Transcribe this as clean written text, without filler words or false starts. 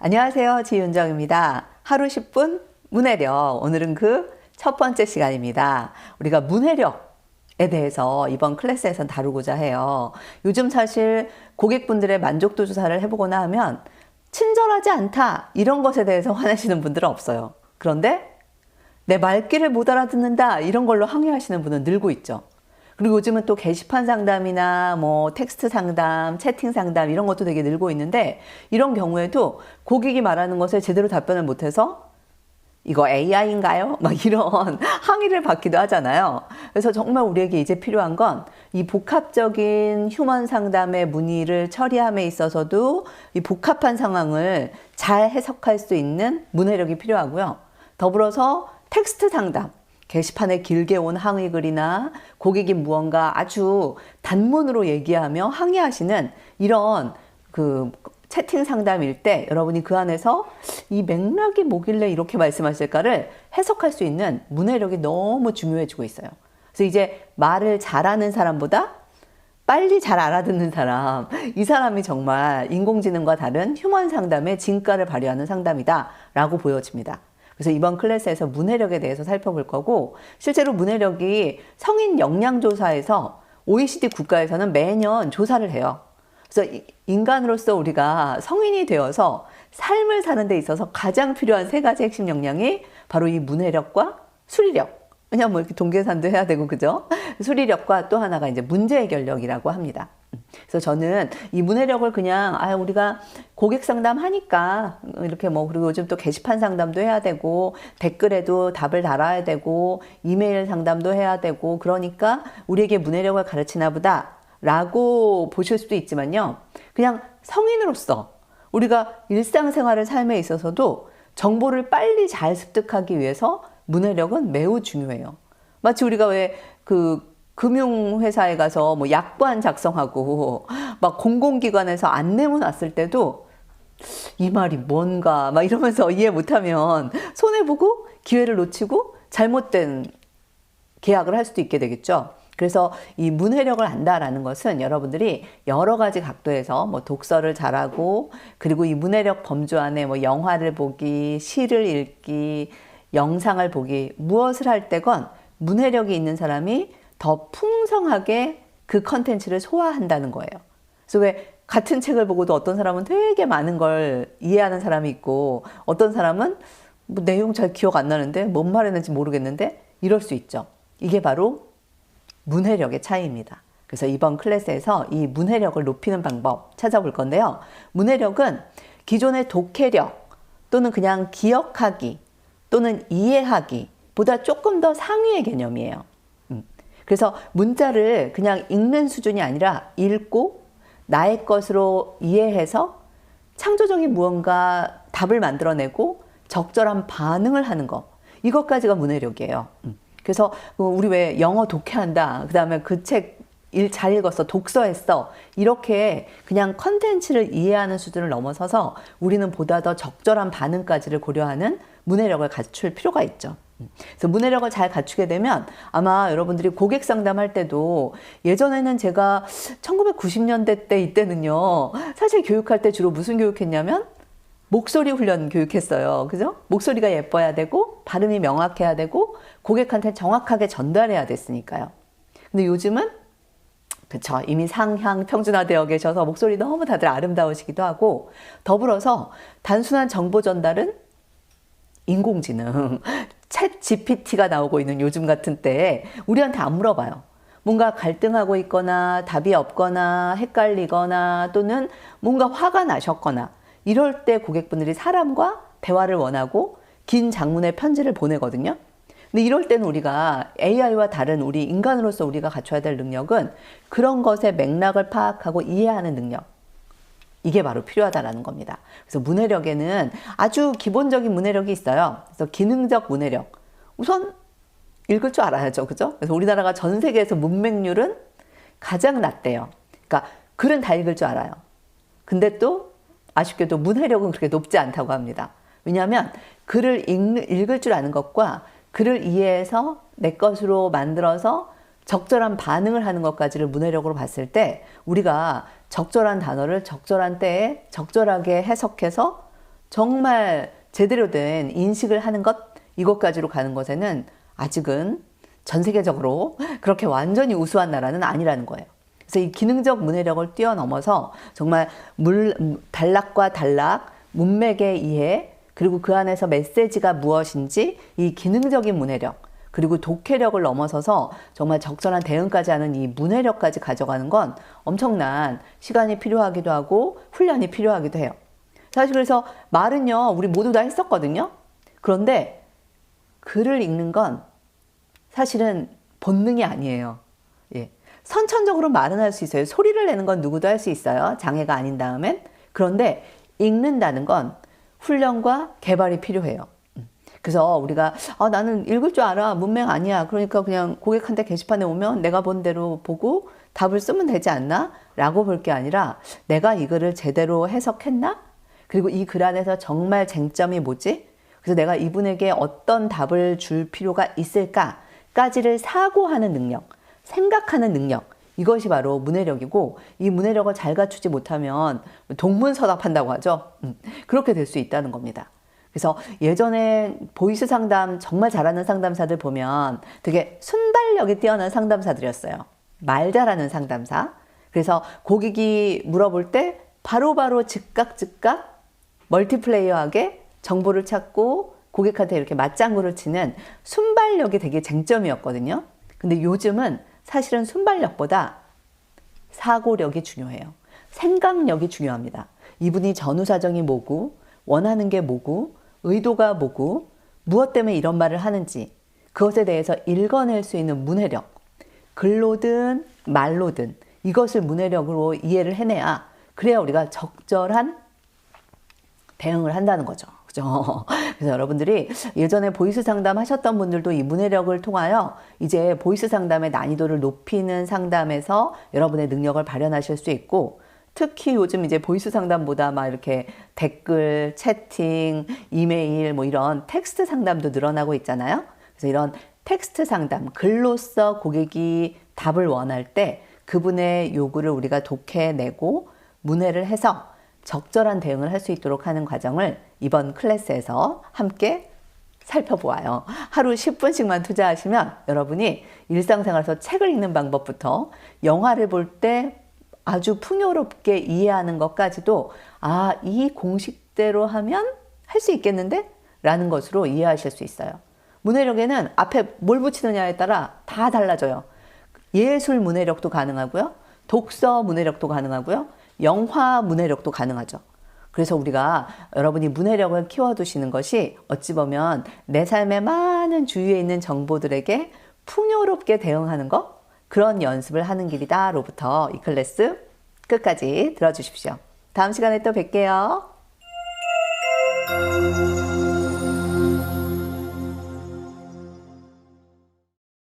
안녕하세요. 지윤정입니다. 하루 10분 문해력. 오늘은 그 첫 번째 시간입니다. 우리가 문해력에 대해서 이번 클래스에서 다루고자 해요. 요즘 사실 고객분들의 만족도 조사를 해보거나 하면 친절하지 않다 이런 것에 대해서 화내시는 분들은 없어요. 그런데 내 말귀를 못 알아듣는다 이런 걸로 항의하시는 분은 늘고 있죠. 그리고 요즘은 또 게시판 상담이나 뭐 텍스트 상담, 채팅 상담 이런 것도 되게 늘고 있는데, 이런 경우에도 고객이 말하는 것에 제대로 답변을 못해서 이거 AI인가요? 막 이런 항의를 받기도 하잖아요. 그래서 정말 우리에게 이제 필요한 건 이 복합적인 휴먼 상담의 문의를 처리함에 있어서도 이 복합한 상황을 잘 해석할 수 있는 문해력이 필요하고요. 더불어서 텍스트 상담, 게시판에 길게 온 항의 글이나 고객이 무언가 아주 단문으로 얘기하며 항의하시는 이런 그 채팅 상담일 때 여러분이 그 안에서 이 맥락이 뭐길래 이렇게 말씀하실까를 해석할 수 있는 문해력이 너무 중요해지고 있어요. 그래서 이제 말을 잘하는 사람보다 빨리 잘 알아듣는 사람, 이 사람이 정말 인공지능과 다른 휴먼 상담의 진가를 발휘하는 상담이다 라고 보여집니다. 그래서 이번 클래스에서 문해력에 대해서 살펴볼 거고, 실제로 문해력이 성인 역량조사에서 OECD 국가에서는 매년 조사를 해요. 그래서 인간으로서 우리가 성인이 되어서 삶을 사는 데 있어서 가장 필요한 세 가지 핵심 역량이 바로 이 문해력과 수리력. 왜냐면 뭐 이렇게 동계산도 해야 되고, 그죠? 수리력과 또 하나가 이제 문제 해결력이라고 합니다. 그래서 저는 이 문해력을 그냥 우리가 고객 상담 하니까 이렇게 뭐, 그리고 요즘 또 게시판 상담도 해야 되고 댓글에도 답을 달아야 되고 이메일 상담도 해야 되고 그러니까 우리에게 문해력을 가르치나 보다 라고 보실 수도 있지만요, 그냥 성인으로서 우리가 일상생활의 삶에 있어서도 정보를 빨리 잘 습득하기 위해서 문해력은 매우 중요해요. 마치 우리가 왜 금융회사에 가서 뭐 약관 작성하고 막 공공기관에서 안내문 왔을 때도 이 말이 뭔가 막 이러면서 이해 못하면 손해보고 기회를 놓치고 잘못된 계약을 할 수도 있게 되겠죠. 그래서 이 문해력을 안다라는 것은 여러분들이 여러 가지 각도에서 뭐 독서를 잘하고, 그리고 이 문해력 범주 안에 뭐 영화를 보기, 시를 읽기, 영상을 보기, 무엇을 할 때건 문해력이 있는 사람이 더 풍성하게 그 컨텐츠를 소화한다는 거예요. 그래서 왜 같은 책을 보고도 어떤 사람은 되게 많은 걸 이해하는 사람이 있고, 어떤 사람은 뭐 내용 잘 기억 안 나는데 뭔 말했는지 모르겠는데 이럴 수 있죠. 이게 바로 문해력의 차이입니다. 그래서 이번 클래스에서 이 문해력을 높이는 방법 찾아볼 건데요. 문해력은 기존의 독해력 또는 그냥 기억하기 또는 이해하기 보다 조금 더 상위의 개념이에요. 그래서 문자를 그냥 읽는 수준이 아니라 읽고 나의 것으로 이해해서 창조적인 무언가 답을 만들어내고 적절한 반응을 하는 것, 이것까지가 문해력이에요. 그래서 우리 왜 영어 독해한다, 그 다음에 그 책 잘 읽었어, 독서했어, 이렇게 그냥 컨텐츠를 이해하는 수준을 넘어서서 우리는 보다 더 적절한 반응까지를 고려하는 문해력을 갖출 필요가 있죠. 그래서 문해력을 잘 갖추게 되면 아마 여러분들이 고객 상담할 때도, 예전에는 제가 1990년대 때 이때는요, 사실 교육할 때 주로 무슨 교육했냐면 목소리 훈련 교육했어요. 그죠? 목소리가 예뻐야 되고 발음이 명확해야 되고 고객한테 정확하게 전달해야 됐으니까요. 근데 요즘은 그쵸, 이미 상향 평준화되어 계셔서 목소리 너무 다들 아름다우시기도 하고, 더불어서 단순한 정보 전달은 인공지능 챗 GPT가 나오고 있는 요즘 같은 때에 우리한테 안 물어봐요. 뭔가 갈등하고 있거나 답이 없거나 헷갈리거나 또는 뭔가 화가 나셨거나 이럴 때 고객분들이 사람과 대화를 원하고 긴 장문의 편지를 보내거든요. 근데 이럴 때는 우리가 AI와 다른 우리 인간으로서 우리가 갖춰야 될 능력은 그런 것의 맥락을 파악하고 이해하는 능력, 이게 바로 필요하다라는 겁니다. 그래서 문해력에는 아주 기본적인 문해력이 있어요. 그래서 기능적 문해력, 우선 읽을 줄 알아야죠, 그죠? 그래서 우리나라가 전 세계에서 문맹률은 가장 낮대요. 그러니까 글은 다 읽을 줄 알아요. 근데 또 아쉽게도 문해력은 그렇게 높지 않다고 합니다. 왜냐하면 글을 읽을 줄 아는 것과 글을 이해해서 내 것으로 만들어서 적절한 반응을 하는 것까지를 문해력으로 봤을 때 우리가 적절한 단어를 적절한 때에 적절하게 해석해서 정말 제대로 된 인식을 하는 것, 이것까지로 가는 것에는 아직은 전 세계적으로 그렇게 완전히 우수한 나라는 아니라는 거예요. 그래서 이 기능적 문해력을 뛰어넘어서 정말 단락과 단락, 문맥의 이해, 그리고 그 안에서 메시지가 무엇인지 이 기능적인 문해력, 그리고 독해력을 넘어서서 정말 적절한 대응까지 하는 이 문해력까지 가져가는 건 엄청난 시간이 필요하기도 하고 훈련이 필요하기도 해요. 사실 그래서 말은요, 우리 모두 다 했었거든요. 그런데 글을 읽는 건 사실은 본능이 아니에요. 예. 선천적으로 말은 할 수 있어요. 소리를 내는 건 누구도 할 수 있어요. 장애가 아닌 다음엔. 그런데 읽는다는 건 훈련과 개발이 필요해요. 그래서 우리가 나는 읽을 줄 알아. 문맹 아니야. 그러니까 그냥 고객한테 게시판에 오면 내가 본 대로 보고 답을 쓰면 되지 않나? 라고 볼 게 아니라 내가 이 글을 제대로 해석했나? 그리고 이 글 안에서 정말 쟁점이 뭐지? 그래서 내가 이분에게 어떤 답을 줄 필요가 있을까까지를 사고하는 능력, 생각하는 능력, 이것이 바로 문해력이고, 이 문해력을 잘 갖추지 못하면 동문서답한다고 하죠. 그렇게 될 수 있다는 겁니다. 그래서 예전에 보이스 상담 정말 잘하는 상담사들 보면 되게 순발력이 뛰어난 상담사들이었어요. 말 잘하는 상담사. 그래서 고객이 물어볼 때 바로바로 즉각 멀티플레이어하게 정보를 찾고 고객한테 이렇게 맞장구를 치는 순발력이 되게 쟁점이었거든요. 근데 요즘은 사실은 순발력보다 사고력이 중요해요. 생각력이 중요합니다. 이분이 전후 사정이 뭐고, 원하는 게 뭐고, 의도가 뭐고, 무엇 때문에 이런 말을 하는지 그것에 대해서 읽어낼 수 있는 문해력, 글로든 말로든 이것을 문해력으로 이해를 해내야, 그래야 우리가 적절한 대응을 한다는 거죠. 그죠? 그래서 여러분들이 예전에 보이스 상담 하셨던 분들도 이 문해력을 통하여 이제 보이스 상담의 난이도를 높이는 상담에서 여러분의 능력을 발현하실 수 있고, 특히 요즘 이제 보이스 상담보다 막 이렇게 댓글, 채팅, 이메일 뭐 이런 텍스트 상담도 늘어나고 있잖아요. 그래서 이런 텍스트 상담, 글로써 고객이 답을 원할 때 그분의 요구를 우리가 독해내고 문해를 해서 적절한 대응을 할 수 있도록 하는 과정을 이번 클래스에서 함께 살펴보아요. 하루 10분씩만 투자하시면 여러분이 일상생활에서 책을 읽는 방법부터 영화를 볼 때 아주 풍요롭게 이해하는 것까지도 이 공식대로 하면 할 수 있겠는데? 라는 것으로 이해하실 수 있어요. 문해력에는 앞에 뭘 붙이느냐에 따라 다 달라져요. 예술 문해력도 가능하고요. 독서 문해력도 가능하고요. 영화 문해력도 가능하죠. 그래서 우리가 여러분이 문해력을 키워두시는 것이 어찌 보면 내 삶의 많은 주위에 있는 정보들에게 풍요롭게 대응하는 것, 그런 연습을 하는 길이다 로부터 이 클래스 끝까지 들어주십시오. 다음 시간에 또 뵐게요.